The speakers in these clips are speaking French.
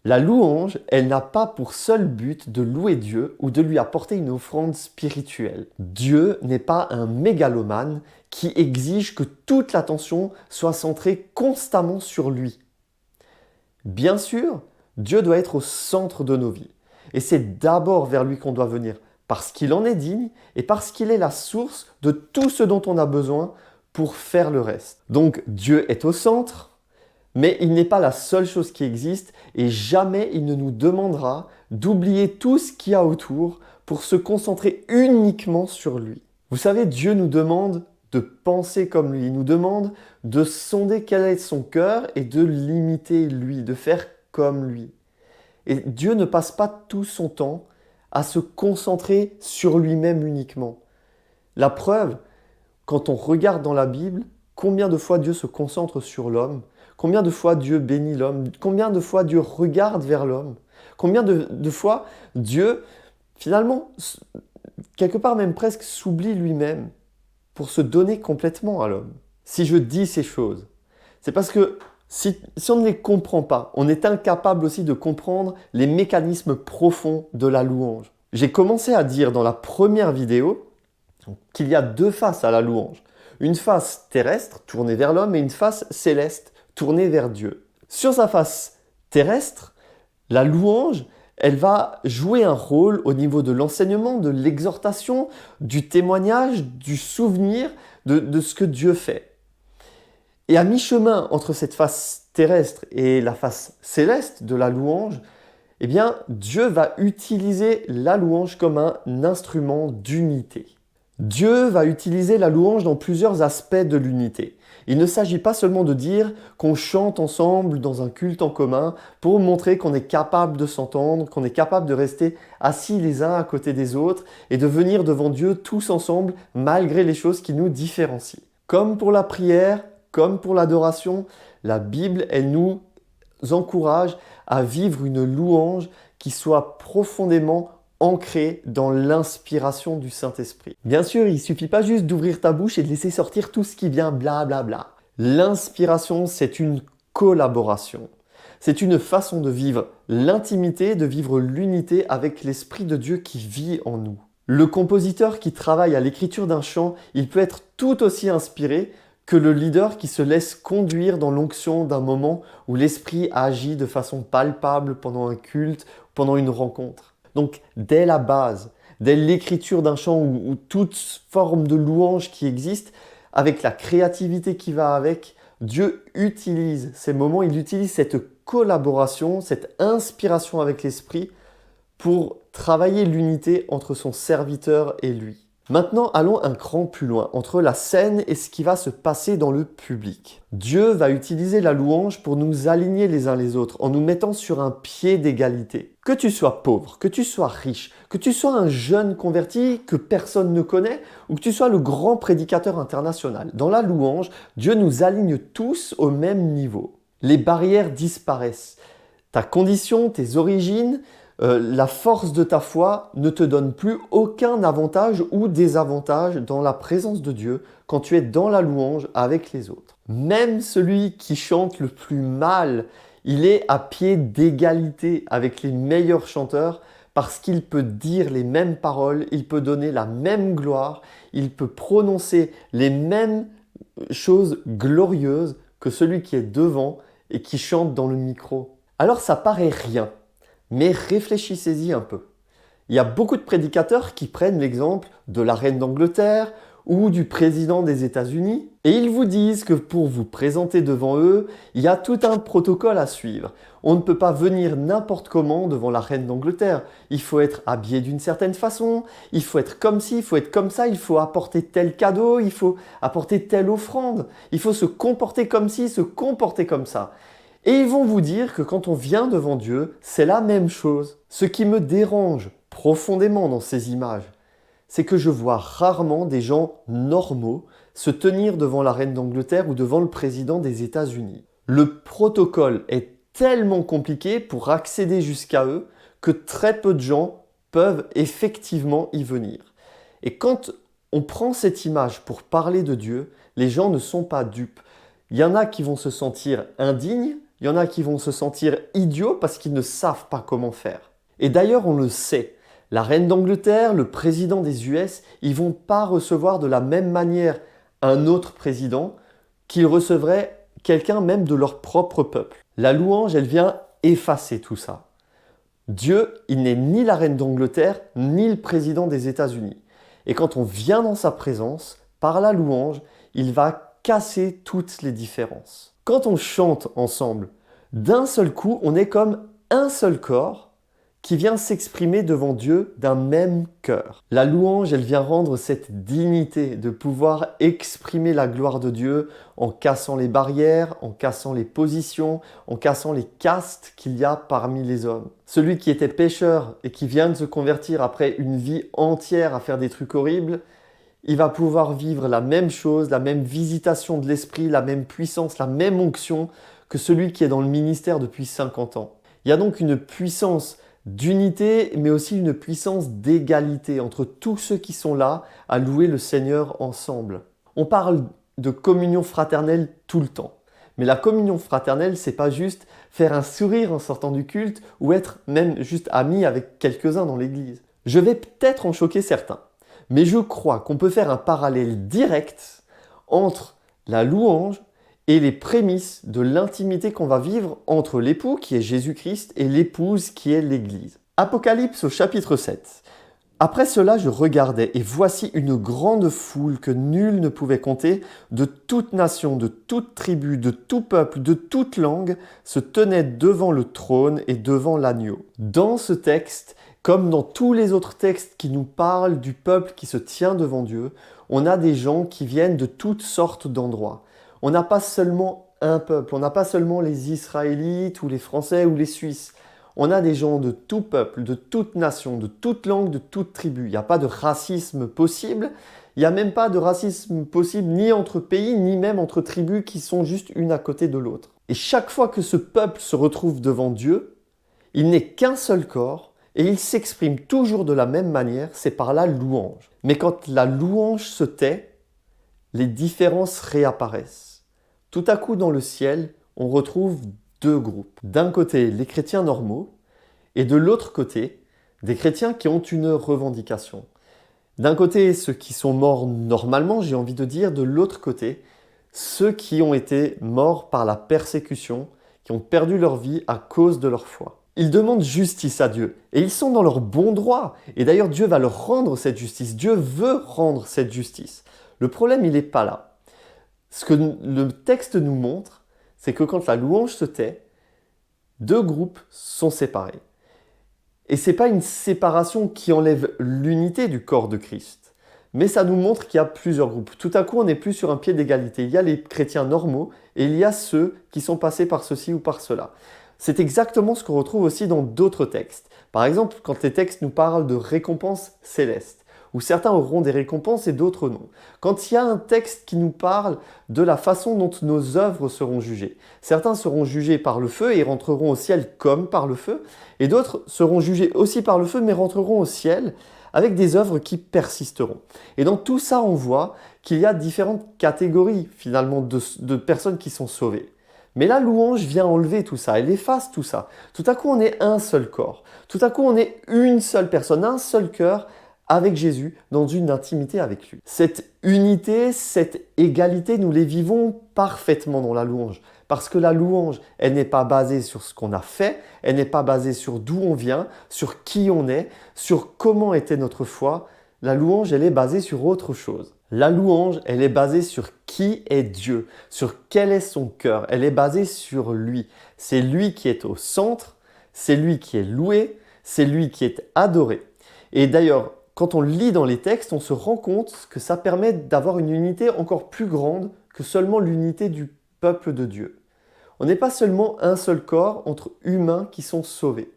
La louange, elle n'a pas pour seul but de louer Dieu ou de lui apporter une offrande spirituelle. Dieu n'est pas un mégalomane qui exige que toute l'attention soit centrée constamment sur lui. Bien sûr, Dieu doit être au centre de nos vies. Et c'est d'abord vers lui qu'on doit venir, parce qu'il en est digne et parce qu'il est la source de tout ce dont on a besoin pour faire le reste. Donc Dieu est au centre, mais il n'est pas la seule chose qui existe et jamais il ne nous demandera d'oublier tout ce qu'il y a autour pour se concentrer uniquement sur lui. Vous savez, Dieu nous demande de penser comme lui, il nous demande de sonder quel est son cœur et de l'imiter lui, de faire comme lui. Et Dieu ne passe pas tout son temps à se concentrer sur lui-même uniquement. La preuve, quand on regarde dans la Bible, combien de fois Dieu se concentre sur l'homme, combien de fois Dieu bénit l'homme, combien de fois Dieu regarde vers l'homme, combien de fois Dieu, finalement, quelque part même presque s'oublie lui-même pour se donner complètement à l'homme. Si je dis ces choses, c'est parce que si on ne les comprend pas, on est incapable aussi de comprendre les mécanismes profonds de la louange. J'ai commencé à dire dans la première vidéo qu'il y a deux faces à la louange. Une face terrestre, tournée vers l'homme, et une face céleste, tournée vers Dieu. Sur sa face terrestre, la louange, elle va jouer un rôle au niveau de l'enseignement, de l'exhortation, du témoignage, du souvenir de ce que Dieu fait. Et à mi-chemin entre cette face terrestre et la face céleste de la louange, eh bien, Dieu va utiliser la louange comme un instrument d'unité. Dieu va utiliser la louange dans plusieurs aspects de l'unité. Il ne s'agit pas seulement de dire qu'on chante ensemble dans un culte en commun pour montrer qu'on est capable de s'entendre, qu'on est capable de rester assis les uns à côté des autres et de venir devant Dieu tous ensemble malgré les choses qui nous différencient. Comme pour la prière, comme pour l'adoration, la Bible, elle nous encourage à vivre une louange qui soit profondément ancrée dans l'inspiration du Saint-Esprit. Bien sûr, il ne suffit pas juste d'ouvrir ta bouche et de laisser sortir tout ce qui vient blablabla. L'inspiration, c'est une collaboration. C'est une façon de vivre l'intimité, de vivre l'unité avec l'Esprit de Dieu qui vit en nous. Le compositeur qui travaille à l'écriture d'un chant, il peut être tout aussi inspiré que le leader qui se laisse conduire dans l'onction d'un moment où l'Esprit agit de façon palpable pendant un culte, pendant une rencontre. Donc, dès la base, dès l'écriture d'un chant ou toute forme de louange qui existe, avec la créativité qui va avec, Dieu utilise ces moments, il utilise cette collaboration, cette inspiration avec l'Esprit pour travailler l'unité entre son serviteur et lui. Maintenant, allons un cran plus loin, entre la scène et ce qui va se passer dans le public. Dieu va utiliser la louange pour nous aligner les uns les autres, en nous mettant sur un pied d'égalité. Que tu sois pauvre, que tu sois riche, que tu sois un jeune converti que personne ne connaît, ou que tu sois le grand prédicateur international. Dans la louange, Dieu nous aligne tous au même niveau. Les barrières disparaissent. Ta condition, tes origines, la force de ta foi ne te donne plus aucun avantage ou désavantage dans la présence de Dieu quand tu es dans la louange avec les autres. Même celui qui chante le plus mal, il est à pied d'égalité avec les meilleurs chanteurs parce qu'il peut dire les mêmes paroles, il peut donner la même gloire, il peut prononcer les mêmes choses glorieuses que celui qui est devant et qui chante dans le micro. Alors ça paraît rien. Mais réfléchissez-y un peu. Il y a beaucoup de prédicateurs qui prennent l'exemple de la reine d'Angleterre ou du président des États-Unis et ils vous disent que pour vous présenter devant eux, il y a tout un protocole à suivre. On ne peut pas venir n'importe comment devant la reine d'Angleterre. Il faut être habillé d'une certaine façon, il faut être comme ci, il faut être comme ça, il faut apporter tel cadeau, il faut apporter telle offrande, il faut se comporter comme ci, se comporter comme ça. Et ils vont vous dire que quand on vient devant Dieu, c'est la même chose. Ce qui me dérange profondément dans ces images, c'est que je vois rarement des gens normaux se tenir devant la reine d'Angleterre ou devant le président des États-Unis. Le protocole est tellement compliqué pour accéder jusqu'à eux que très peu de gens peuvent effectivement y venir. Et quand on prend cette image pour parler de Dieu, les gens ne sont pas dupes. Il y en a qui vont se sentir indignes Il y en a qui vont se sentir idiots parce qu'ils ne savent pas comment faire. Et d'ailleurs, on le sait, la reine d'Angleterre, le président des US, ils vont pas recevoir de la même manière un autre président qu'ils recevraient quelqu'un même de leur propre peuple. La louange, elle vient effacer tout ça. Dieu, il n'est ni la reine d'Angleterre, ni le président des États-Unis. Et quand on vient dans sa présence, par la louange, il va casser toutes les différences. Quand on chante ensemble, d'un seul coup, on est comme un seul corps qui vient s'exprimer devant Dieu d'un même cœur. La louange, elle vient rendre cette dignité de pouvoir exprimer la gloire de Dieu en cassant les barrières, en cassant les positions, en cassant les castes qu'il y a parmi les hommes. Celui qui était pécheur et qui vient de se convertir après une vie entière à faire des trucs horribles, il va pouvoir vivre la même chose, la même visitation de l'esprit, la même puissance, la même onction que celui qui est dans le ministère depuis 50 ans. Il y a donc une puissance d'unité, mais aussi une puissance d'égalité entre tous ceux qui sont là à louer le Seigneur ensemble. On parle de communion fraternelle tout le temps. Mais la communion fraternelle, c'est pas juste faire un sourire en sortant du culte ou être même juste ami avec quelques-uns dans l'église. Je vais peut-être en choquer certains, mais je crois qu'on peut faire un parallèle direct entre la louange et les prémices de l'intimité qu'on va vivre entre l'époux qui est Jésus-Christ et l'épouse qui est l'Église. Apocalypse au chapitre 7. Après cela, je regardais et voici une grande foule que nul ne pouvait compter, de toute nation, de toute tribu, de tout peuple, de toute langue, se tenait devant le trône et devant l'agneau. Dans ce texte, comme dans tous les autres textes qui nous parlent du peuple qui se tient devant Dieu, on a des gens qui viennent de toutes sortes d'endroits. On n'a pas seulement un peuple, on n'a pas seulement les Israélites ou les Français ou les Suisses. On a des gens de tout peuple, de toute nation, de toute langue, de toute tribu. Il n'y a pas de racisme possible. Il n'y a même pas de racisme possible ni entre pays, ni même entre tribus qui sont juste une à côté de l'autre. Et chaque fois que ce peuple se retrouve devant Dieu, il n'est qu'un seul corps et il s'exprime toujours de la même manière, c'est par la louange. Mais quand la louange se tait, les différences réapparaissent. Tout à coup, dans le ciel, on retrouve deux groupes. D'un côté, les chrétiens normaux, et de l'autre côté, des chrétiens qui ont une revendication. D'un côté, ceux qui sont morts normalement, j'ai envie de dire, de l'autre côté, ceux qui ont été morts par la persécution, qui ont perdu leur vie à cause de leur foi. Ils demandent justice à Dieu, et ils sont dans leur bon droit. Et d'ailleurs, Dieu va leur rendre cette justice. Dieu veut rendre cette justice. Le problème, il n'est pas là. Ce que le texte nous montre, c'est que quand la louange se tait, deux groupes sont séparés. Et ce n'est pas une séparation qui enlève l'unité du corps de Christ, mais ça nous montre qu'il y a plusieurs groupes. Tout à coup, on n'est plus sur un pied d'égalité. Il y a les chrétiens normaux et il y a ceux qui sont passés par ceci ou par cela. C'est exactement ce qu'on retrouve aussi dans d'autres textes. Par exemple, quand les textes nous parlent de récompenses célestes, où certains auront des récompenses et d'autres non. Quand il y a un texte qui nous parle de la façon dont nos œuvres seront jugées, certains seront jugés par le feu et rentreront au ciel comme par le feu, et d'autres seront jugés aussi par le feu mais rentreront au ciel avec des œuvres qui persisteront. Et dans tout ça, on voit qu'il y a différentes catégories finalement de personnes qui sont sauvées. Mais la louange vient enlever tout ça, elle efface tout ça. Tout à coup, on est un seul corps. Tout à coup, on est une seule personne, un seul cœur, avec Jésus, dans une intimité avec lui. Cette unité, cette égalité, nous les vivons parfaitement dans la louange. Parce que la louange, elle n'est pas basée sur ce qu'on a fait, elle n'est pas basée sur d'où on vient, sur qui on est, sur comment était notre foi. La louange, elle est basée sur autre chose. La louange, elle est basée sur qui est Dieu, sur quel est son cœur. Elle est basée sur lui. C'est lui qui est au centre, c'est lui qui est loué, c'est lui qui est adoré. Et d'ailleurs, quand on lit dans les textes, on se rend compte que ça permet d'avoir une unité encore plus grande que seulement l'unité du peuple de Dieu. On n'est pas seulement un seul corps entre humains qui sont sauvés.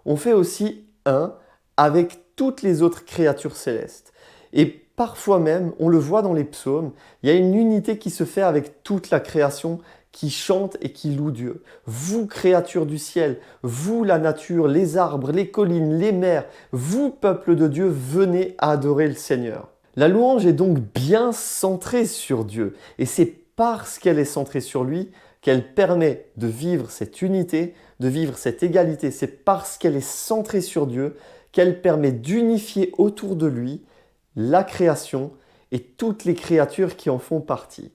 On fait aussi un avec toutes les autres créatures célestes. Et parfois même, on le voit dans les psaumes, il y a une unité qui se fait avec toute la création qui chante et qui loue Dieu. Vous, créatures du ciel, vous, la nature, les arbres, les collines, les mers, vous, peuple de Dieu, venez adorer le Seigneur. La louange est donc bien centrée sur Dieu. Et c'est parce qu'elle est centrée sur lui qu'elle permet de vivre cette unité, de vivre cette égalité. C'est parce qu'elle est centrée sur Dieu qu'elle permet d'unifier autour de lui la création et toutes les créatures qui en font partie.